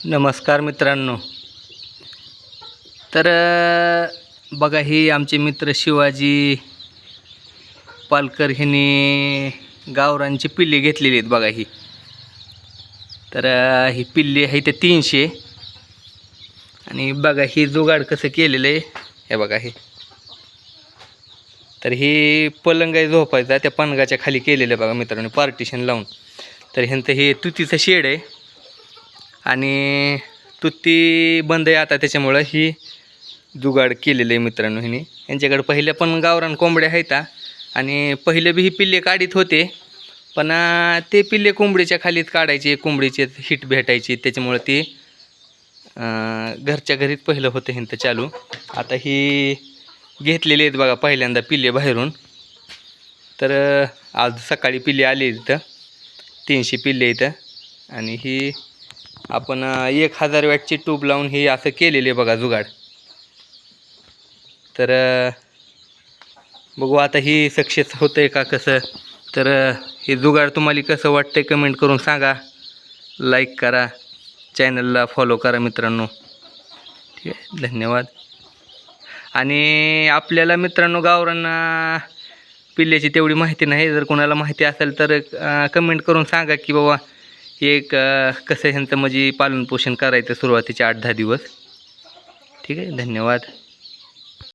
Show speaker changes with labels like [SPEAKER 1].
[SPEAKER 1] नमस्कार मित्रांनो. तर बघा, ही आमचे मित्र शिवाजी पालकर ह्यांनी गावरांची पिल्ली घेतलेली आहेत. बघा ही. तर ही पिल्ली आहे ते 300. आणि बघा ही जुगाड कसं केलेलं आहे हे बघा हे. तर ही पलंग आहे झोपायचा, त्या पलंगाच्या खाली केलेलं आहे बघा मित्रांनो, पार्टिशन लावून. तर ह्यांचं हे तुतीचं शेड आहे आणि तुती बंद आहे आता, त्याच्यामुळं ही जुगाड केलेलं आहे मित्रांनो ह्यांनी. यांच्याकडे पहिल्या पण गावरान कोंबड्या आहेत आणि पहिले बी ही पिल्ले काढीत होते, पण ते पिल्ले कोंबडीच्या खालीत काढायचे, कोंबडीचे हिट भेटायची, त्याच्यामुळं ते घरच्या घरीच पहिलं होतं ह्यांचं चालू. आता ही घेतलेले आहेत बघा पहिल्यांदा पिल्ले बाहेरून. तर आज सकाळी पिल्ले आले इथं, 300 पिल्ले इथं. आणि ही आपण 1000 वॅटची ट्यूब लावून ही असं केलेले बघा जुगाड. तर बघू आता ही सक्सेस होतंय का कसं. तर हे जुगाड तुम्हाला कसं वाटतंय कमेंट करून सांगा, लाईक करा, चॅनलला फॉलो करा मित्रांनो. ठीक आहे, धन्यवाद. आणि आपल्याला मित्रांनो गावरांना पिल्ल्याची तेवढी माहिती नाही. जर कोणाला माहिती असेल तर कमेंट करून सांगा की बाबा एक कसं ह्यांचं म्हणजे पालनपोषण करायचं सुरुवातीचे 8-10 दिवस. ठीक आहे, धन्यवाद.